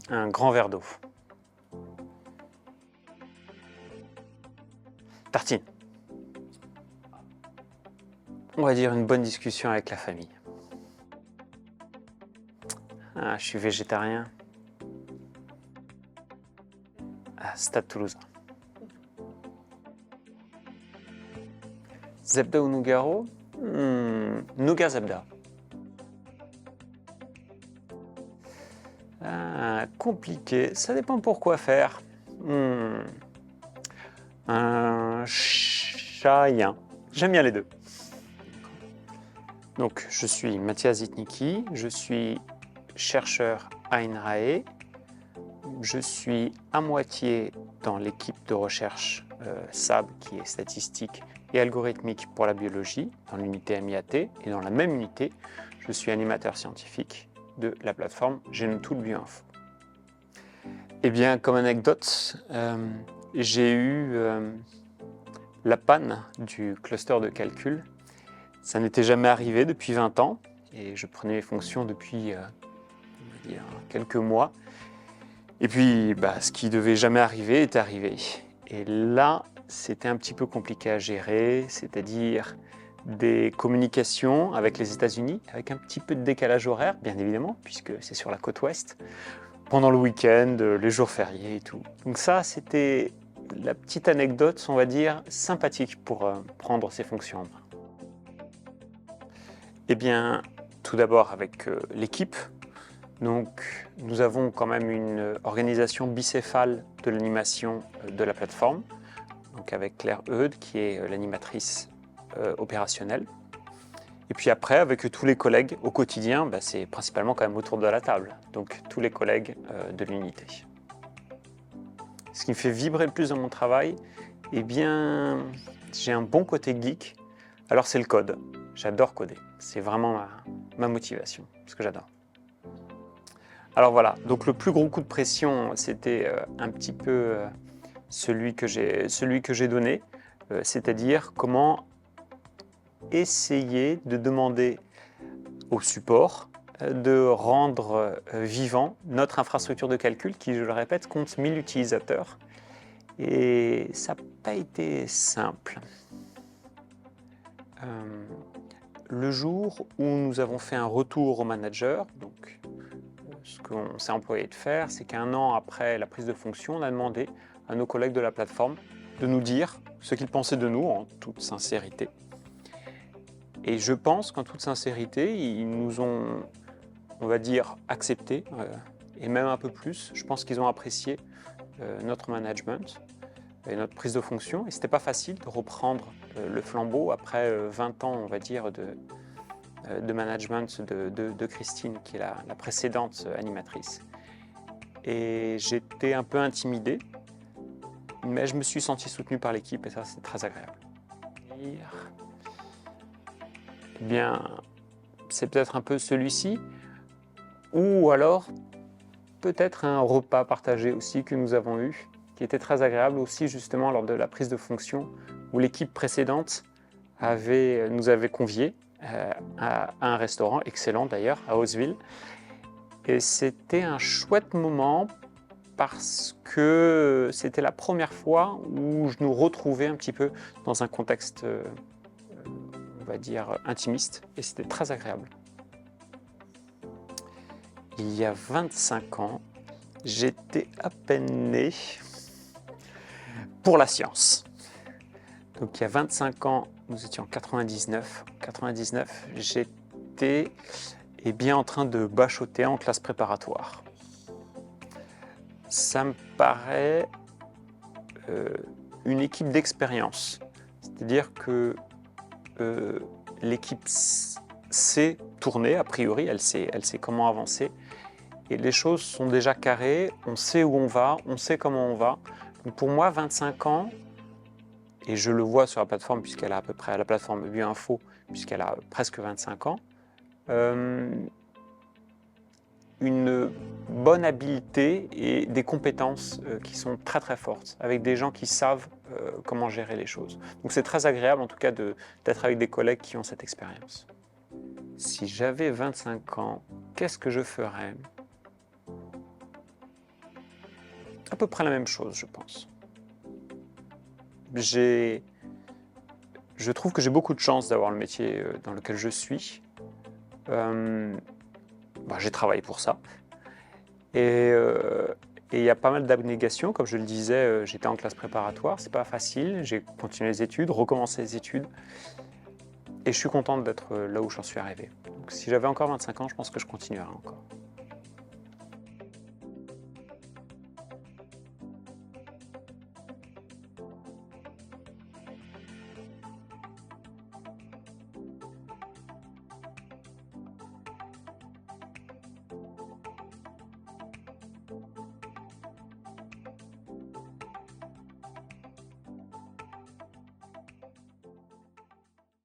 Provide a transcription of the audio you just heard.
Un grand verre d'eau. Tartine. On va dire une bonne discussion avec la famille. Ah, je suis végétarien. Ah, Stade Toulousain. Zebda ou Nougaro? Nougat Zebda. Ah, compliqué, ça dépend pour quoi faire. Un chaïen. J'aime bien les deux. Donc, je suis Mathias Zitnicki, je suis chercheur à INRAE. Je suis à moitié dans l'équipe de recherche SAB, qui est statistique et algorithmique pour la biologie, dans l'unité MIAT, et dans la même unité, je suis animateur scientifique de la plateforme GenomeTool Bioinfo. Eh bien, comme anecdote, j'ai eu la panne du cluster de calcul. Ça n'était jamais arrivé depuis 20 ans, et je prenais mes fonctions depuis on va dire, quelques mois. Et puis, ce qui devait jamais arriver est arrivé. Et là, c'était un petit peu compliqué à gérer, c'est-à-dire des communications avec les États-Unis, avec un petit peu de décalage horaire, bien évidemment, puisque c'est sur la côte ouest, pendant le week-end, les jours fériés et tout. Donc ça, c'était la petite anecdote, on va dire, sympathique pour prendre ces fonctions en main. Eh bien, tout d'abord avec l'équipe. Donc, nous avons quand même une organisation bicéphale de l'animation de la plateforme, donc avec Claire Eudes, qui est l'animatrice opérationnelle. Et puis après, avec tous les collègues au quotidien, c'est principalement quand même autour de la table, donc tous les collègues de l'unité. Ce qui me fait vibrer le plus dans mon travail, eh bien, j'ai un bon côté geek, alors c'est le code. J'adore coder, c'est vraiment ma motivation, ce que j'adore. Alors voilà, donc le plus gros coup de pression, c'était un petit peu celui que j'ai donné, c'est-à-dire comment essayer de demander au support de rendre vivant notre infrastructure de calcul qui, je le répète, compte 1000 utilisateurs. Et ça n'a pas été simple. Le jour où nous avons fait un retour au manager, donc ce qu'on s'est employé de faire, c'est qu'un an après la prise de fonction, on a demandé à nos collègues de la plateforme de nous dire ce qu'ils pensaient de nous en toute sincérité. Et je pense qu'en toute sincérité, ils nous ont, on va dire, accepté, et même un peu plus. Je pense qu'ils ont apprécié notre management et notre prise de fonction. Et c'était pas facile de reprendre le flambeau après 20 ans, on va dire, de management de Christine, qui est la précédente animatrice. Et j'étais un peu intimidé, mais je me suis senti soutenu par l'équipe et ça, c'est très agréable. Eh bien, c'est peut-être un peu celui-ci, ou alors peut-être un repas partagé aussi que nous avons eu, qui était très agréable aussi justement lors de la prise de fonction, où l'équipe précédente nous avait conviés à un restaurant, excellent d'ailleurs, à Haussville. Et c'était un chouette moment parce que c'était la première fois où je nous retrouvais un petit peu dans un contexte, on va dire, intimiste, et c'était très agréable. Il y a 25 ans, j'étais à peine né pour la science. Donc il y a 25 ans, nous étions en 99. En 99, j'étais bien en train de bachoter en classe préparatoire. Ça me paraît une équipe d'expérience. C'est-à-dire que l'équipe sait tourner, a priori, elle sait comment avancer. Et les choses sont déjà carrées, on sait où on va, on sait comment on va. Donc pour moi, 25 ans, et je le vois sur la plateforme, puisqu'elle a à peu près, la plateforme Bioinfo, puisqu'elle a presque 25 ans, une bonne habileté et des compétences qui sont très très fortes, avec des gens qui savent comment gérer les choses. Donc c'est très agréable en tout cas d'être avec des collègues qui ont cette expérience. Si j'avais 25 ans, qu'est-ce que je ferais ? À peu près la même chose, je pense. Je trouve que j'ai beaucoup de chance d'avoir le métier dans lequel je suis. J'ai travaillé pour ça. Et il y a pas mal d'abnégation, comme je le disais, j'étais en classe préparatoire, c'est pas facile, j'ai continué les études, recommencé les études, et je suis contente d'être là où j'en suis arrivé. Donc si j'avais encore 25 ans, je pense que je continuerais encore.